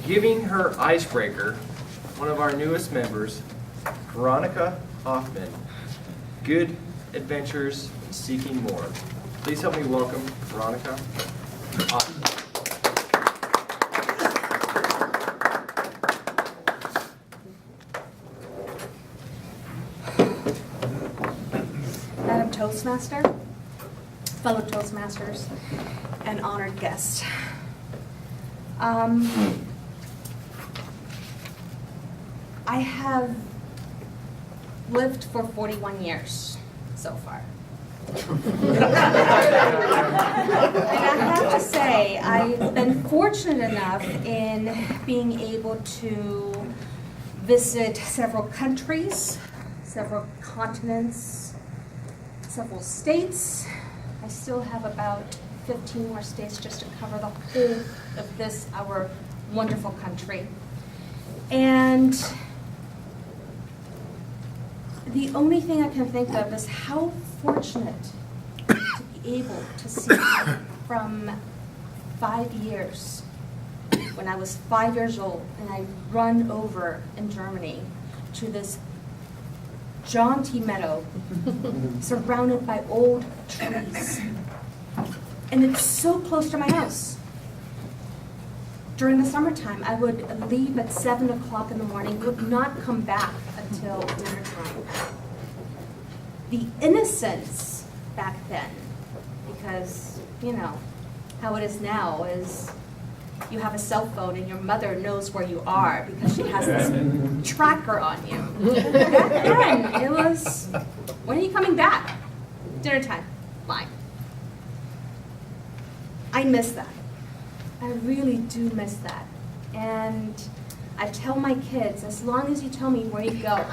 Giving her icebreaker, one of our newest members, Veronica Hoffmann. Good adventures and seeking more. Please help me welcome Veronica Hoffmann. Madam Toastmaster, fellow Toastmasters, and honored guest. I have lived for 41 years so far. And I have to say, I've been fortunate enough in being able to visit several countries, several continents, several states. I still have about 15 more states just to cover the whole of this, our wonderful country. And the only thing I can think of is how fortunate to be able to see from 5 years, when I was 5 years old, and I run over in Germany to this jaunty meadow surrounded by old trees. And it's so close to my house. During the summertime, I would leave at 7 o'clock in the morning, would not come back until dinner time. The innocence back then, because, you know, how it is now is you have a cell phone and your mother knows where you are because she has this tracker on you. Back then, it was, when are you coming back? Dinner time. Fine. I miss that. I really do miss that. And I tell my kids, as long as you tell me where you go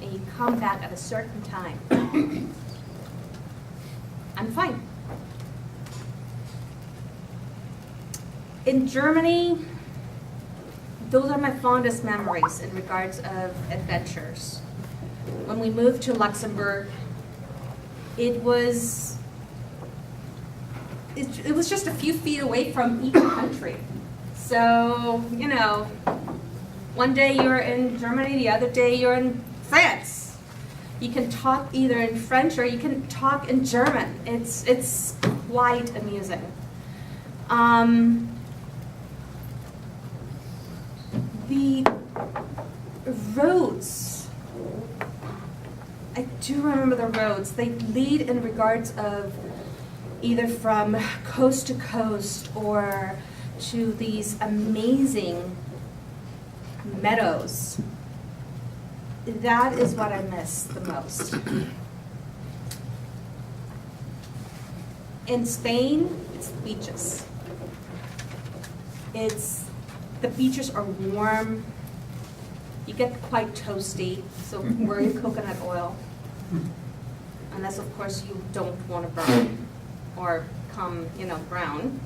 and you come back at a certain time, I'm fine. In Germany, those are my fondest memories in regards of adventures. When we moved to Luxembourg, it was just a few feet away from each country. So, you know, one day you're in Germany, the other day you're in France. You can talk either in French or you can talk in German. It's quite amusing. The roads, I do remember the roads. They lead in regards of either from coast to coast or to these amazing meadows. That is what I miss the most. In Spain, it's the beaches. The beaches are warm. You get quite toasty, so wear coconut oil. Unless, of course, you don't want to burn or come, you know, brown.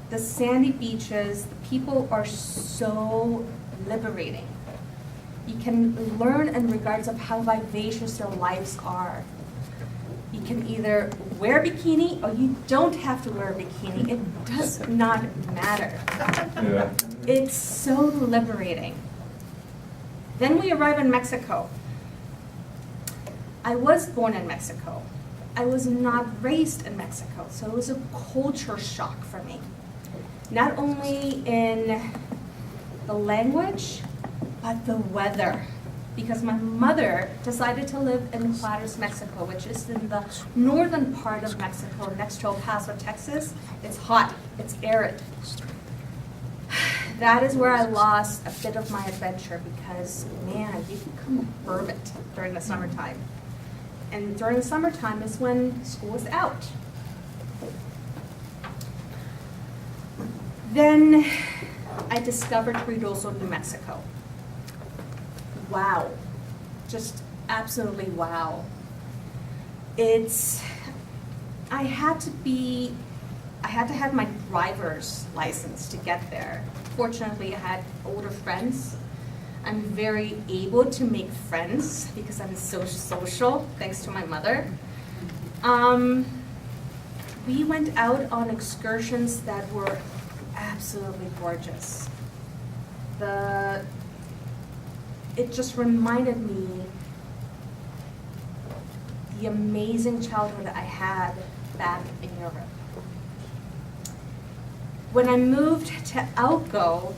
The sandy beaches, the people are so liberating. You can learn in regards of how vivacious their lives are. You can either wear a bikini or you don't have to wear a bikini. It does not matter. Yeah. It's so liberating. Then we arrive in Mexico. I was born in Mexico. I was not raised in Mexico, so it was a culture shock for me. Not only in the language, but the weather. Because my mother decided to live in Juarez, Mexico, which is in the northern part of Mexico, next to El Paso, Texas. It's hot, it's arid. That is where I lost a bit of my adventure because, man, you become a hermit during the summertime. And during the summertime is when school is out. Then I discovered Ruidoso, New Mexico. Wow, just absolutely wow. I had to have my driver's license to get there. Fortunately, I had older friends. I'm very able to make friends because I'm so social, thanks to my mother. we went out on excursions that were absolutely gorgeous. It just reminded me the amazing childhood I had back in Europe. When I moved to Outgo,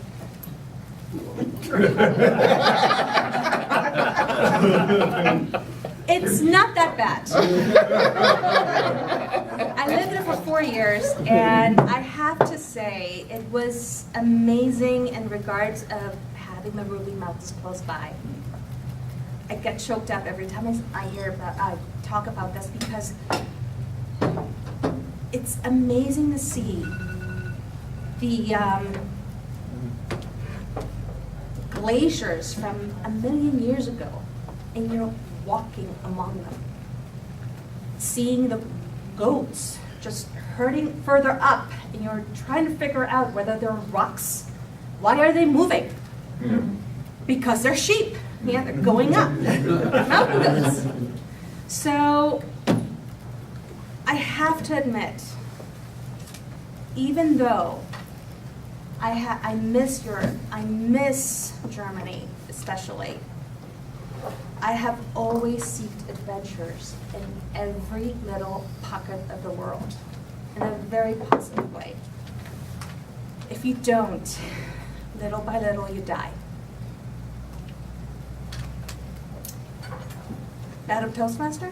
it's not that bad. I lived there for 4 years, and I have to say it was amazing in regards of having the Ruby Mountains close by. I get choked up every time I talk about this because it's amazing to see the glaciers from 1,000,000 years ago, and you're walking among them, seeing the goats just herding further up, and you're trying to figure out whether they're rocks. Why are they moving? Because they're sheep. Yeah, they're going up. Mountain goats. So I have to admit, even though I miss Europe, I miss Germany especially, I have always sought adventures in every little pocket of the world in a very positive way. If you don't, little by little you die. Madam Toastmaster?